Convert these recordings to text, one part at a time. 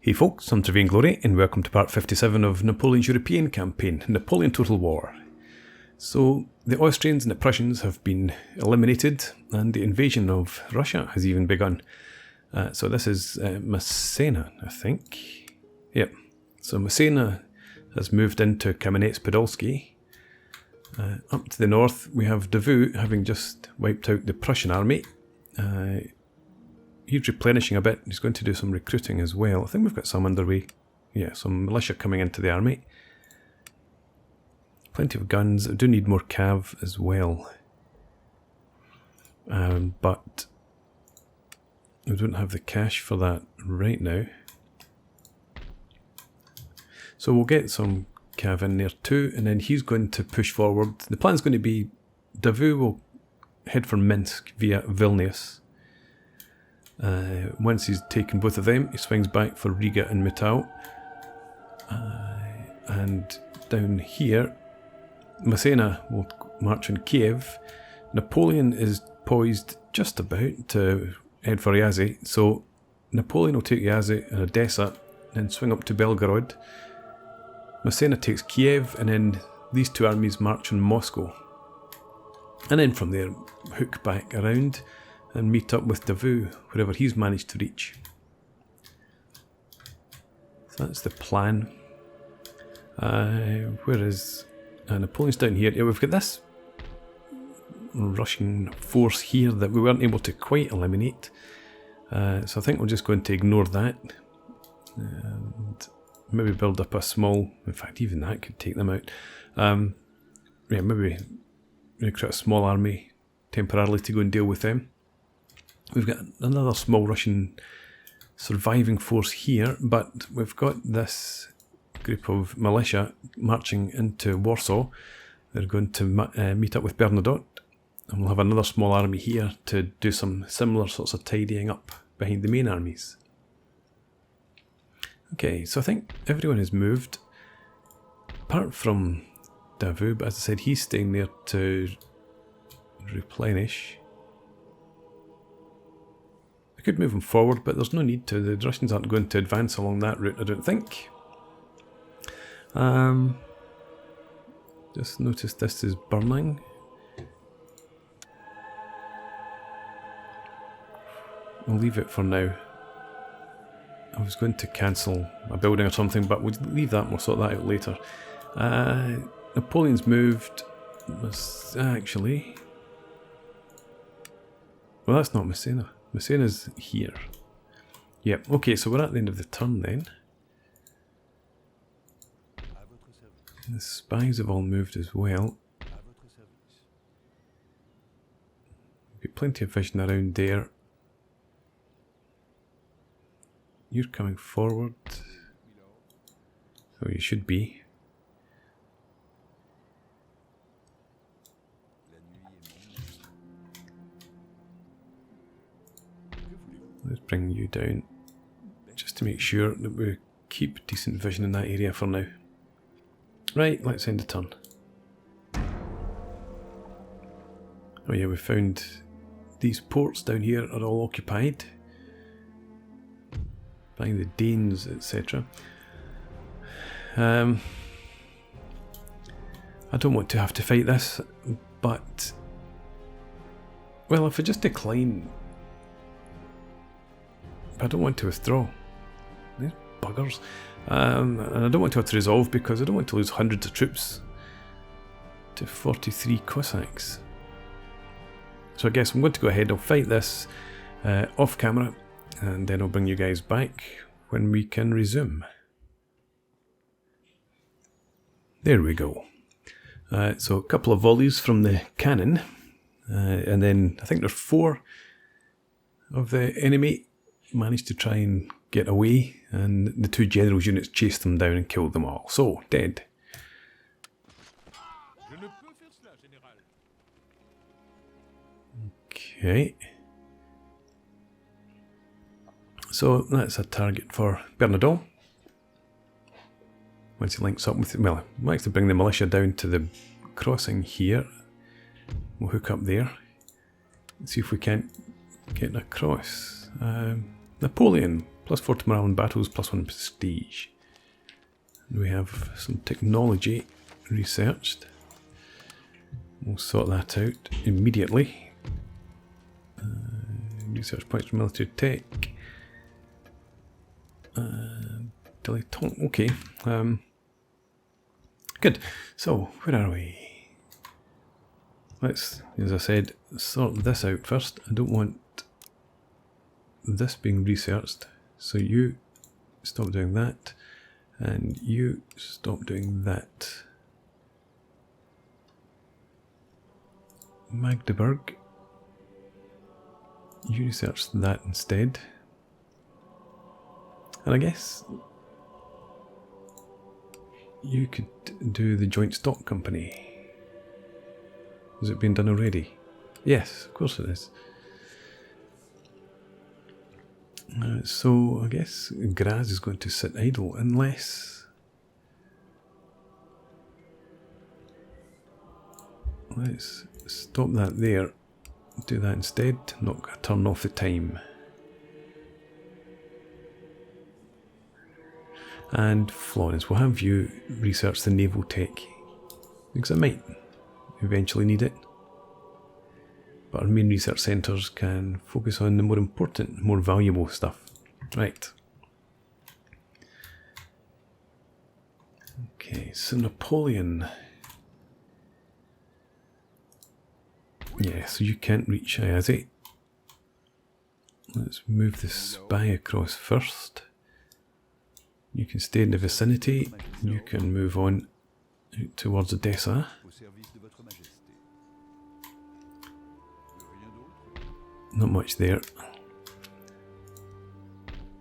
Hey folks, I'm Trevain Glory and welcome to part 57 of Napoleon's European campaign, Napoleon Total War. So the Austrians and the Prussians have been eliminated and the invasion of Russia has even begun. So this is Massena, I think. Yep, so Massena has moved into Kamenets-Podolsky. Up to the north we have Davout having just wiped out the Prussian army. He's replenishing a bit. He's going to do some recruiting as well. I think we've got some underway. Yeah, some militia coming into the army. Plenty of guns. I do need more cav as well. But we don't have the cash for that right now. So we'll get some cav in there too, and then he's going to push forward. The plan's going to be Davout will head for Minsk via Vilnius. Once he's taken both of them, he swings back for Riga and Mitau. And down here, Massena will march on Kiev. Napoleon is poised just about to head for Iasi, so Napoleon will take Iasi and Odessa, then swing up to Belgorod. Massena takes Kiev, and then these two armies march on Moscow. And then from there, hook back around and meet up with Davout, wherever he's managed to reach. So that's the plan. Where is... Napoleon's down here. Yeah, we've got this Russian force here that we weren't able to quite eliminate. So I think we're just going to ignore that. And maybe build up a small... In fact, even that could take them out. Yeah, maybe recruit a small army temporarily to go and deal with them. We've got another small Russian surviving force here, but we've got this group of militia marching into Warsaw. They're going to meet up with Bernadotte, and we'll have another small army here to do some similar sorts of tidying up behind the main armies. Okay, so I think everyone has moved, apart from Davout, but as I said, he's staying there to replenish. Could move them forward, but there's no need to. The Russians aren't going to advance along that route, I don't think. Just noticed this is burning. I'll leave it for now. I was going to cancel a building or something, but we'll leave that, we'll sort that out later. Napoleon's moved. Actually... Well, that's not Massena. Massena's here. Yep, okay, so we're at the end of the turn then. The spies have all moved as well. Got plenty of vision around there. You're coming forward. Oh, you should be. Let's bring you down, just to make sure that we keep decent vision in that area for now. Right, let's end the turn. Oh yeah, we found these ports down here are all occupied by the Danes, etc. I don't want to have to fight this, but... Well, if I just decline... I don't want to withdraw. These buggers. And I don't want to have to resolve because I don't want to lose hundreds of troops to 43 Cossacks. So I guess I'm going to go ahead, I'll fight this off camera, and then I'll bring you guys back when we can resume. There we go. So a couple of volleys from the cannon, and then I think there's 4 of the enemy managed to try and get away, and the 2 generals' units chased them down and killed them all. So, dead. Okay. So, that's a target for Bernadotte. Once he links up with... Well, I might have to bring the militia down to the crossing here. We'll hook up there. Let's see if we can't get across. Napoleon +4 to morale in battles, +1 prestige. And we have some technology researched. We'll sort that out immediately. Research points for military tech. Dilettante, okay. Good. So, where are we? Let's, as I said, sort this out first. I don't want this being researched. So you stop doing that. And you stop doing that. Magdeburg. You research that instead. And I guess you could do the joint stock company. Has it been done already? Yes, of course it is. So I guess Graz is going to sit idle unless... Let's stop that there. Do that instead. Not going to turn off the time. And Florence, we'll have you research the naval tech, because I might eventually need it. But our main research centres can focus on the more important, more valuable stuff. Right. Okay, so Napoleon. Yeah, so you can't reach Iasi. Let's move the spy across first. You can stay in the vicinity. You can move on towards Odessa. Not much there.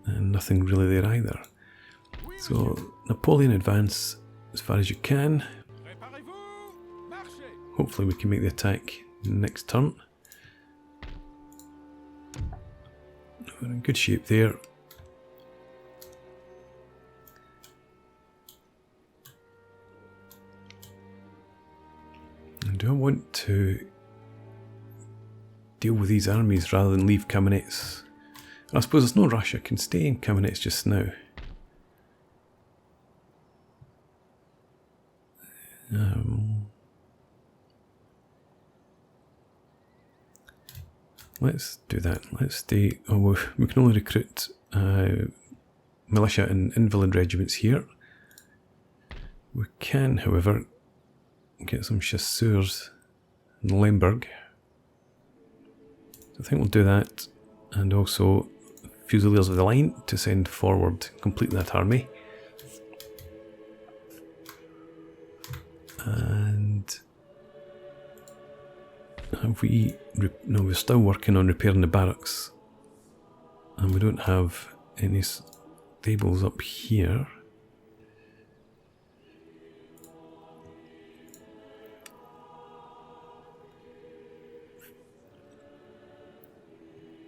And nothing really there either. So, Napoleon, advance as far as you can. Hopefully we can make the attack next turn. We're in good shape there. And do I want to deal with these armies rather than leave Kamenets? I suppose there's no rush. I can stay in Kamenets just now. Let's do that. Let's stay. Oh, we can only recruit militia and invalid regiments here. We can, however, get some chasseurs in Lemberg. So I think we'll do that, and also Fusiliers of the Line to send forward, complete that army. And have we... No, we're still working on repairing the barracks. And we don't have any stables up here.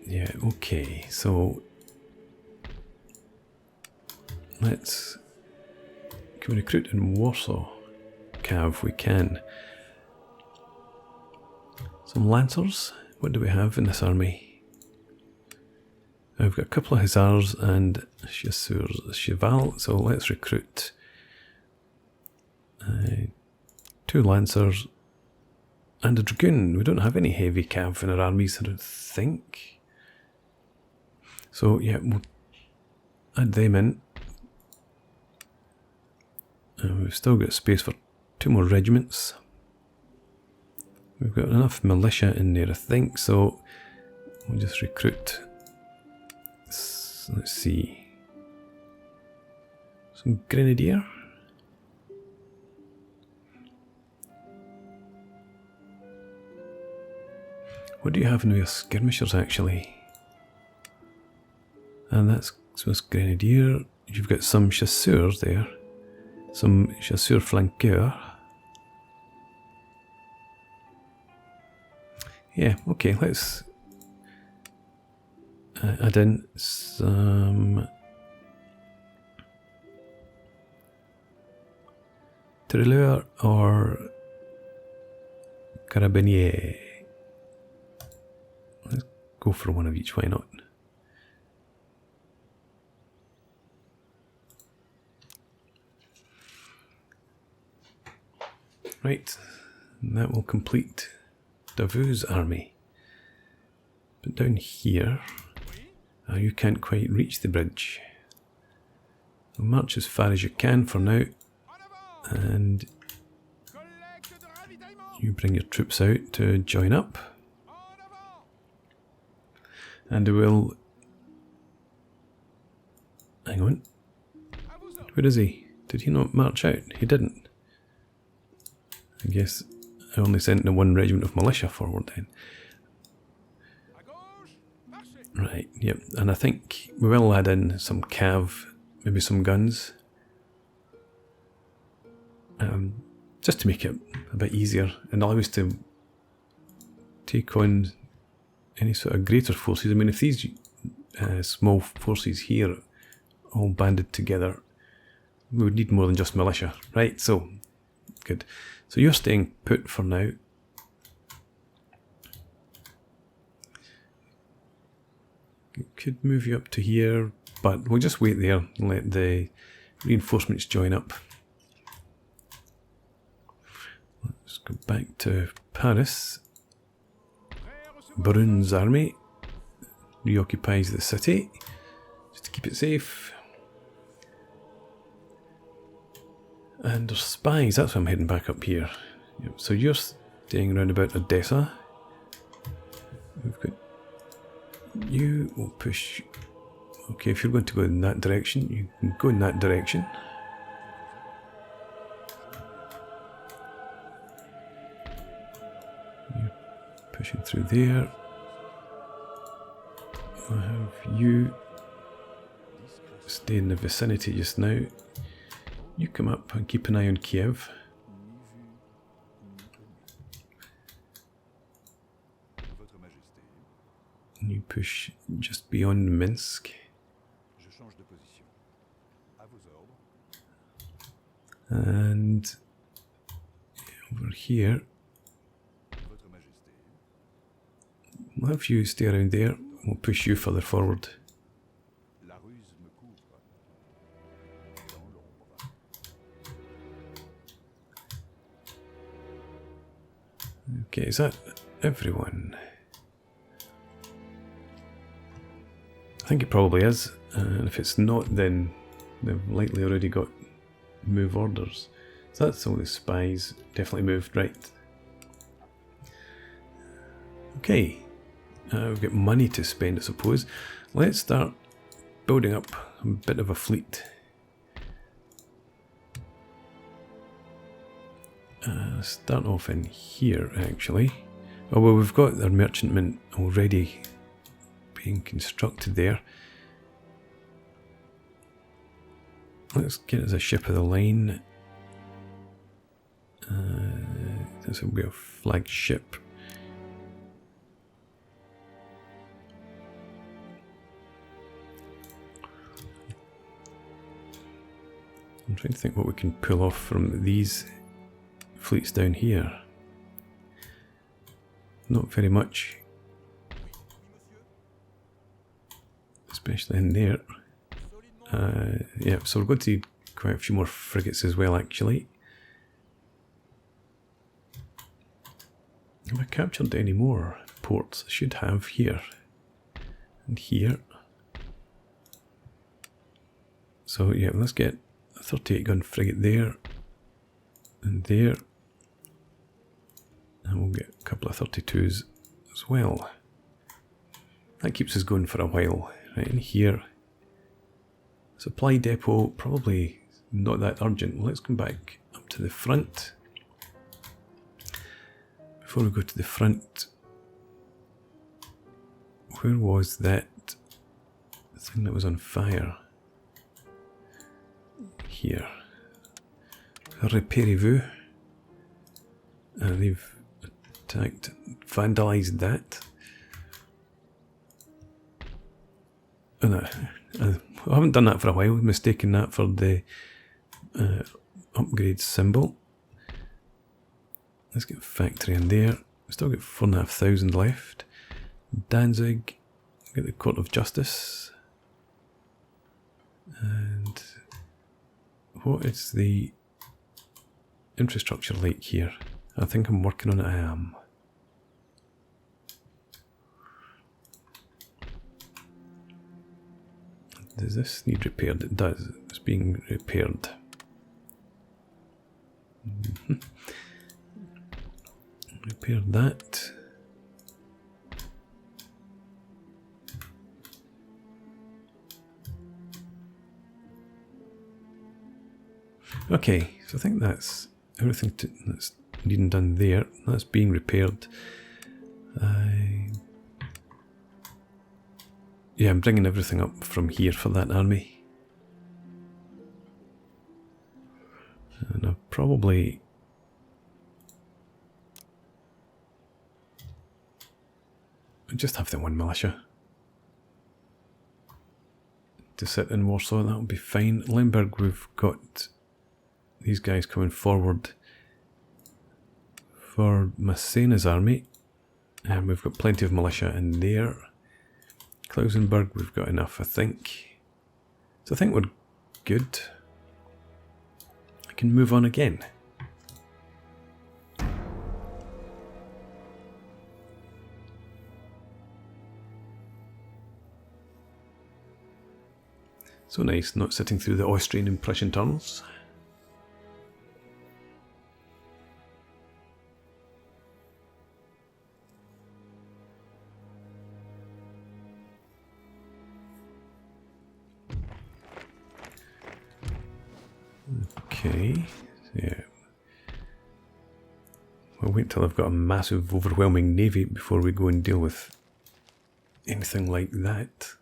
Yeah, okay, so let's... Can we recruit in Warsaw? Cav, we can. Some Lancers. What do we have in this army? We've got a couple of Hussars and Chasseurs, Cheval, so let's recruit 2 Lancers and a Dragoon. We don't have any heavy cav in our armies, I don't think. So yeah, we'll add them in. We've still got space for 2 more regiments. We've got enough militia in there, I think, so we'll just recruit. Let's see. Some Grenadier. What do you have in your skirmishers, actually? And that's Swiss Grenadier. You've got some chasseurs there. Some chasseur flanqueur. Yeah, okay, let's add in some Tirailleur or Carabinier. Let's go for one of each, why not? Right, and that will complete Davout's army. But down here, you can't quite reach the bridge. So march as far as you can for now, and you bring your troops out to join up. And we'll... Hang on. Where is he? Did he not march out? He didn't. I guess I only sent the one regiment of militia forward then. Right, yep. And I think we will add in some cav, maybe some guns. Just to make it a bit easier and allow us to take on any sort of greater forces. I mean, if these small forces here all banded together, we would need more than just militia. Right, so, good. So you're staying put for now. Could move you up to here, but we'll just wait there and let the reinforcements join up. Let's go back to Paris. Brun's army reoccupies the city just to keep it safe. And there's spies, that's why I'm heading back up here. Yep, so you're staying around about Odessa. We've got... You will push... Okay, if you're going to go in that direction, you can go in that direction. You're pushing through there. I'll have you stay in the vicinity just now. You come up and keep an eye on Kiev. And you push just beyond Minsk. And over here, we'll have you stay around there. We'll push you further forward. Okay, is that everyone? I think it probably is, and if it's not, then they've likely already got move orders. So that's all the spies definitely moved, right. Okay, we've got money to spend, I suppose. Let's start building up a bit of a fleet. Start off in here, actually. Oh, well, we've got our merchantman already being constructed there. Let's get it as a ship of the line. This will be a flagship. I'm trying to think what we can pull off from these fleets down here. Not very much, especially in there. Yeah, so we're going to need quite a few more frigates as well, actually. Have I captured any more ports? I should have here and here. So yeah, let's get a 38 gun frigate there and there. And we'll get a couple of 32s as well. That keeps us going for a while. Right in here. Supply depot, probably not that urgent. Let's come back up to the front. Before we go to the front, where was that thing that was on fire? Here. Repairez-vous. They've attacked, vandalised that. And I haven't done that for a while, mistaken that for the upgrade symbol. Let's get factory in there. Still got 4,500 left. Danzig, get the Court of Justice. And what is the infrastructure like here? I think I'm working on it. I am. Does this need repaired? It does. It's being repaired. Repaired that. Okay, so I think that's everything that's needing done there. That's being repaired. Yeah, I'm bringing everything up from here for that army. And I'll probably... just have the one militia to sit in Warsaw, that will be fine. Lemberg, we've got these guys coming forward for Massena's army, and we've got plenty of militia in there. Klausenberg, we've got enough, I think. So I think we're good. I can move on again. So nice, not sitting through the Austrian and Prussian tunnels. Okay, yeah. We'll wait till I've got a massive, overwhelming navy before we go and deal with anything like that.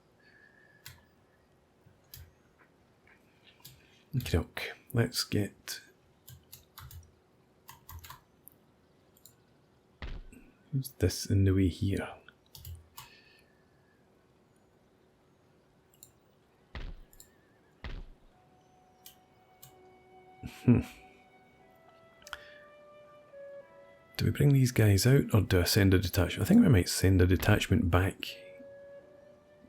Okay, let's get... who's this in the way here? Do we bring these guys out or do I send a detachment? I think we might send a detachment back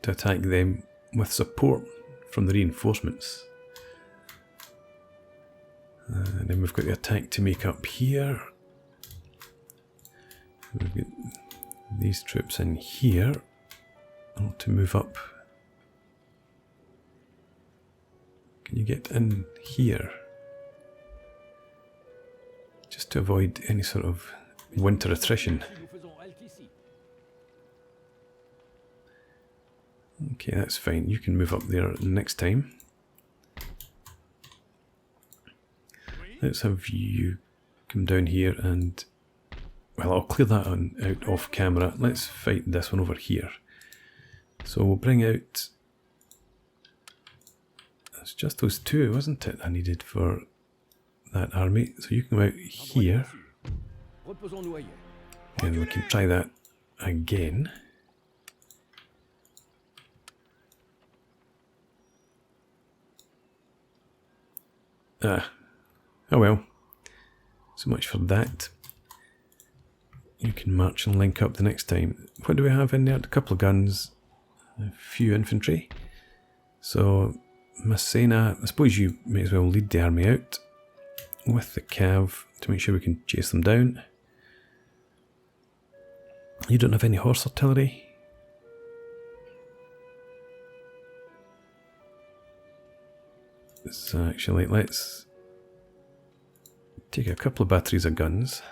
to attack them with support from the reinforcements. And then we've got the attack to make up here. We've got these troops in here to move up. Can you get in here? Just to avoid any sort of winter attrition. Okay, that's fine. You can move up there next time. Let's have you come down here and... well, I'll clear that out off camera. Let's fight this one over here. So we'll bring out... it's just those two, wasn't it, I needed for that army. So you can come out here. And we can try that again. Oh well, so much for that. You can march and link up the next time. What do we have in there? A couple of guns, a few infantry. So Massena, I suppose you may as well lead the army out with the cav to make sure we can chase them down. You don't have any horse artillery? So actually, let's take a couple of batteries of guns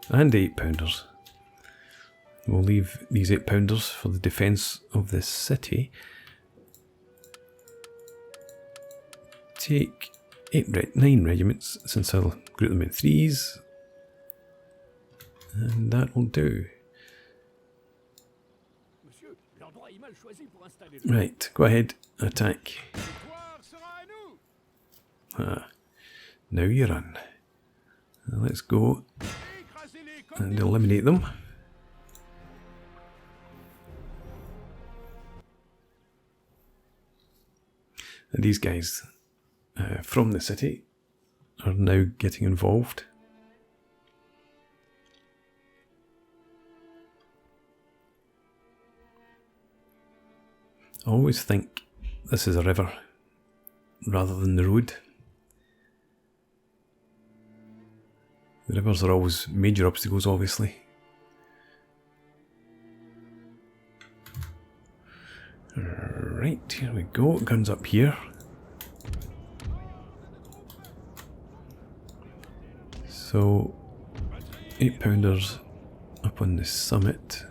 and 8-pounders. We'll leave these 8-pounders for the defence of this city. Take 9 regiments, since I'll group them in 3s. And that will do. Right, go ahead, attack. Now you run. Let's go and eliminate them. And these guys from the city are now getting involved. I always think this is a river rather than the road. The rivers are always major obstacles, obviously. Right, here we go. Guns up here. So, 8-pounders up on the summit.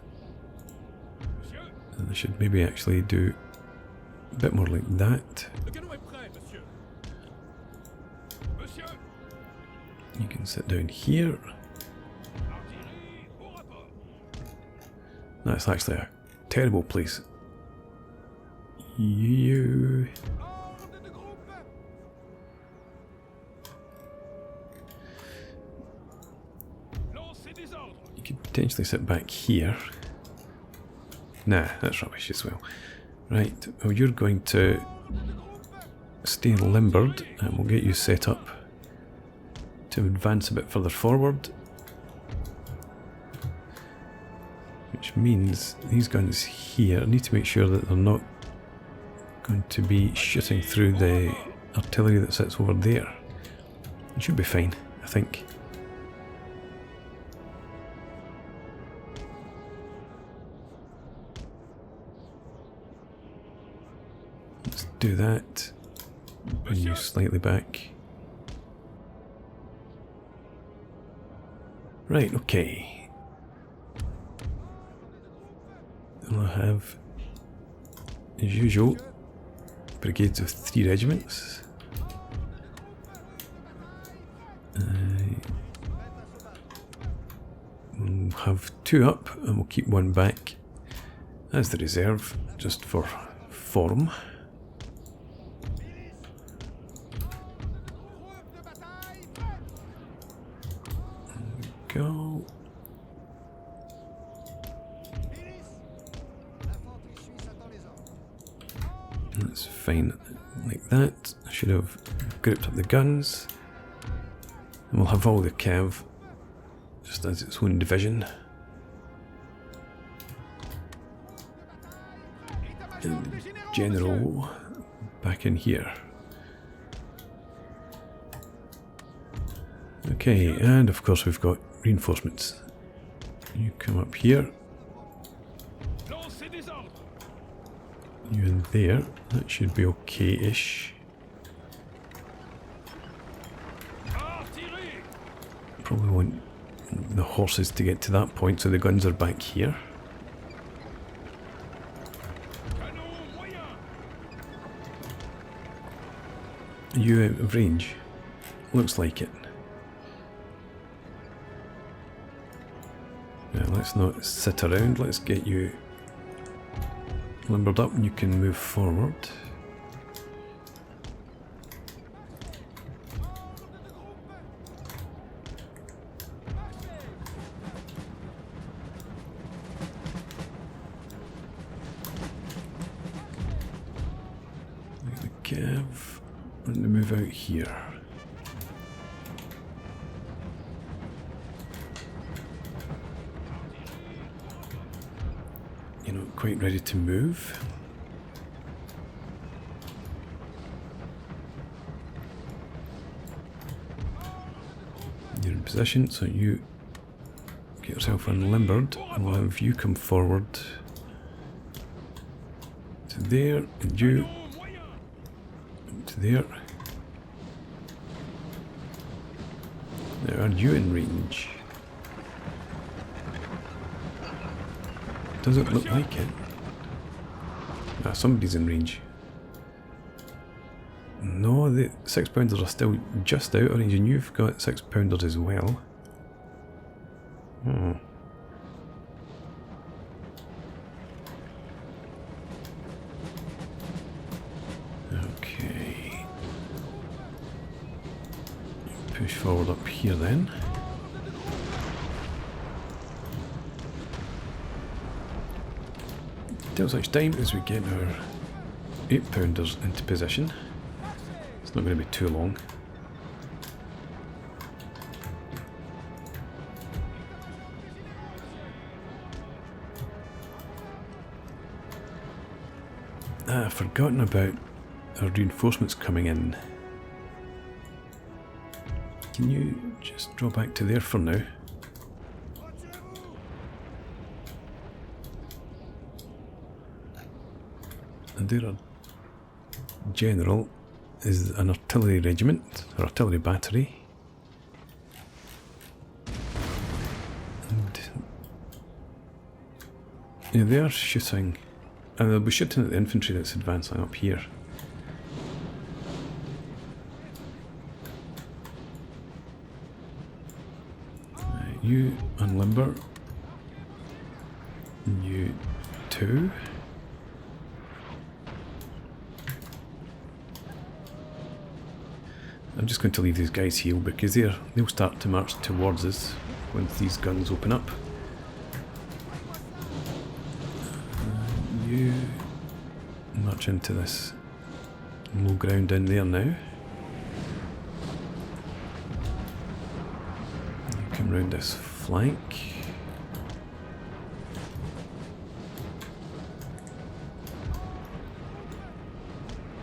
And I should maybe actually do a bit more like that. You can sit down here. That's actually a terrible place. You could potentially sit back here. Nah, that's rubbish as well. Right, well, you're going to stay limbered and we'll get you set up to advance a bit further forward. Which means these guns here need to make sure that they're not going to be shooting through the artillery that sits over there. It should be fine, I think. Let's do that. Bring you slightly back. Right, okay. I'll have, as usual, brigades of 3 regiments. We'll have 2 up and we'll keep 1 back as the reserve, just for form. There we go. That's fine, like that. I should have grouped up the guns. And we'll have all the cav just as its own division. And the general back in here. Okay, and of course we've got reinforcements. You come up here. You in there. That should be okay-ish. Probably want the horses to get to that point, so the guns are back here. Are you out of range? Looks like it. Now let's not sit around, let's get you limbered up and you can move forward. Like the cav, and to move out here. You're not quite ready to move. You're in position, so you get yourself unlimbered, and we'll have you come forward to there, and you to there. Now, are you in range? Doesn't look like it. Ah, somebody's in range. No, the 6-pounders are still just out of range, and you've got 6-pounders as well. Hmm. Okay. Push forward up here then. Till such time as we get our 8-pounders into position. It's not going to be too long. Ah, I've forgotten about our reinforcements coming in. Can you just draw back to there for now. And there our general is an artillery regiment, or artillery battery. And yeah, they are shooting, and they'll be shooting at the infantry that's advancing up here. You unlimber. You two. I'm just going to leave these guys heal because they'll start to march towards us once these guns open up. You march into this low ground in there now. You come round this flank.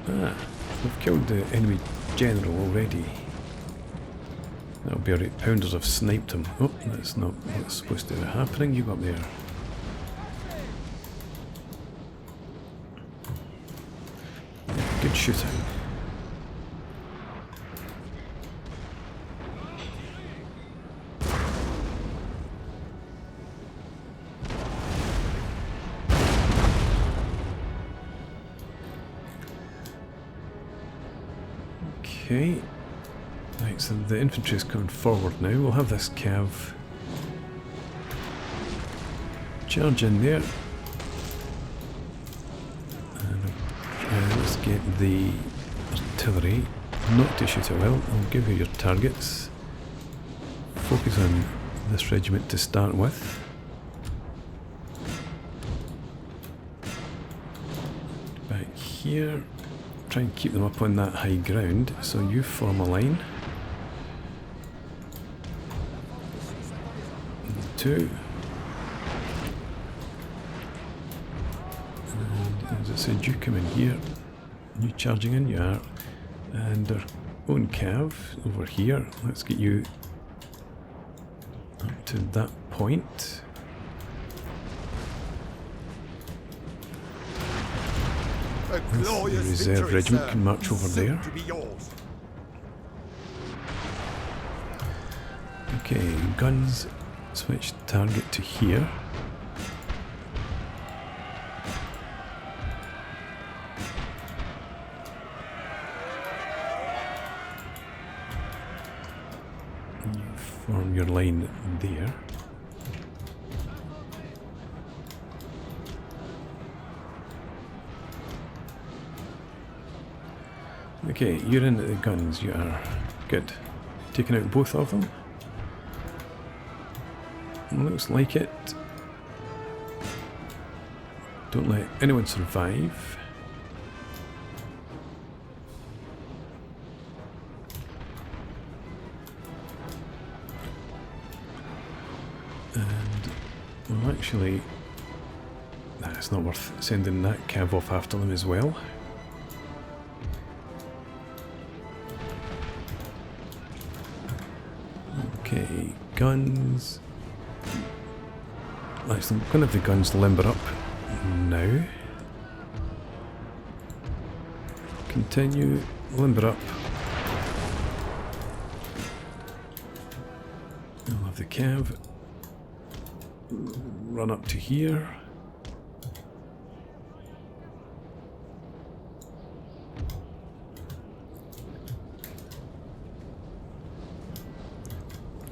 We've killed the enemy general already. That'll be alright. Pounders have sniped him. Oh, that's not what's supposed to be happening. You go up there. Good shooting. Okay, right, so the infantry is coming forward now. We'll have this cav charge in there. And let's get the artillery not to shoot at will. I'll give you your targets. Focus on this regiment to start with. Back here. Try and keep them up on that high ground, so you form a line. 2. And as I said, you come in here. You charging in, you are. And our own cav over here. Let's get you up to that point. The reserve regiment can march over there. Okay, guns, switch target to here. You form your line there. Okay, you're in at the guns, you are. Good. Taking out both of them. Looks like it. Don't let anyone survive. And, well, actually, it's not worth sending that cav off after them as well. Okay, guns. Actually, I'm going to have the guns limber up now. Continue, limber up. I'll have the cav run up to here.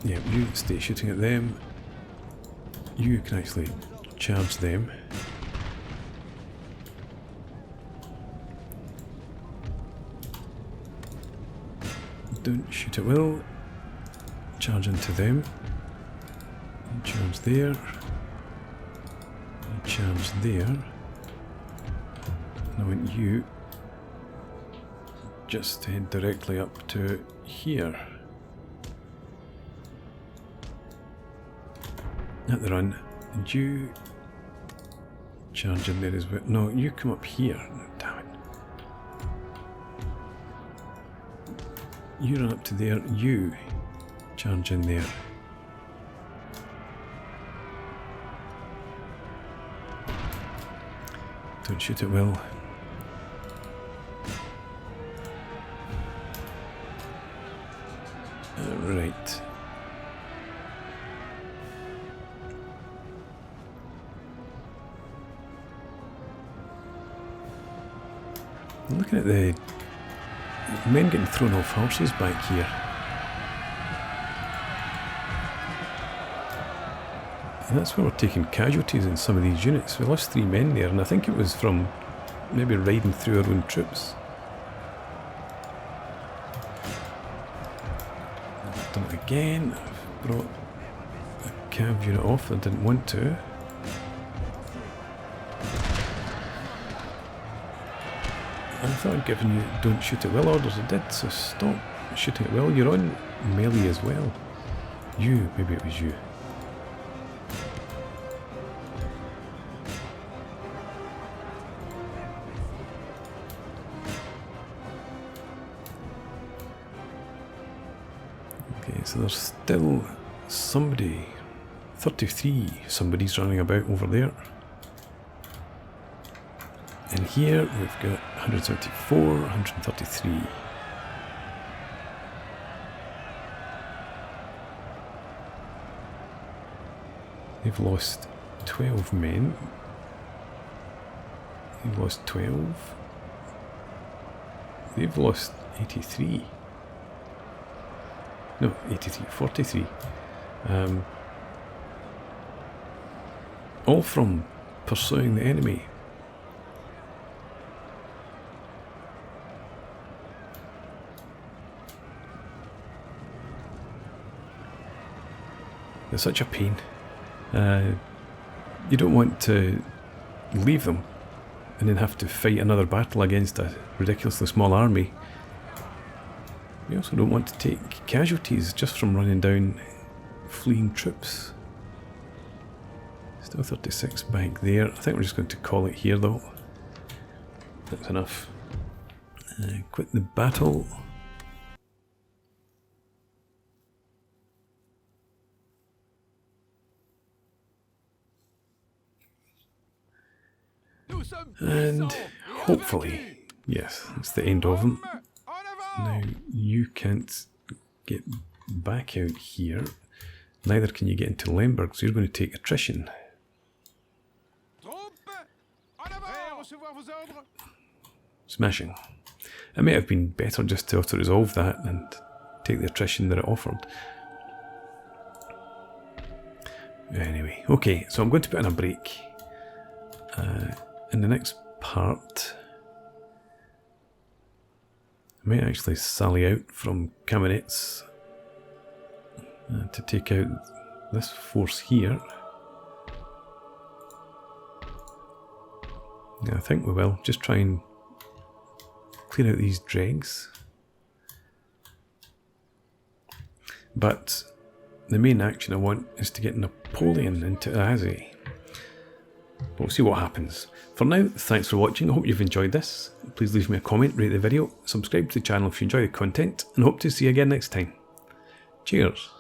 Yeah, you stay shooting at them. You can actually charge them. Don't shoot at will. Charge into them. You charge there. You charge there. And I want you just to head directly up to here. At the run, and you charge in there as well. No, you come up here. No, damn it. You run up to there, you Charge in there. Don't shoot at will. Right. Looking at the men getting thrown off horses back here. And that's where we're taking casualties in some of these units. We lost 3 men there, and I think it was from maybe riding through our own troops. I've done it again. I've brought a cav unit off. I didn't want to. I thought I'd given you don't shoot at will orders. I did, so stop shooting at will. You're on melee as well. You, maybe it was you. Okay, so there's still somebody, 33, somebody's running about over there. And here we've got 174, 133. They've lost 12 men. They've lost 12. They've lost 83. No, 83, 43. All from pursuing the enemy. It's such a pain. You don't want to leave them and then have to fight another battle against a ridiculously small army. You also don't want to take casualties just from running down fleeing troops. Still 36 back there. I think we're just going to call it here though. That's enough. Quit the battle. And hopefully, yes, it's the end of them. Now, you can't get back out here. Neither can you get into Lemberg, so you're going to take attrition. Smashing. It may have been better just to auto-resolve that and take the attrition that it offered. Anyway, okay, so I'm going to put in a break. In the next part, I might actually sally out from Kamenets to take out this force here. Yeah, I think we will. Just try and clear out these dregs. But the main action I want is to get Napoleon into Iasi. We'll see what happens. For now, thanks for watching. I hope you've enjoyed this. Please leave me a comment, rate the video, subscribe to the channel if you enjoy the content, and hope to see you again next time. Cheers.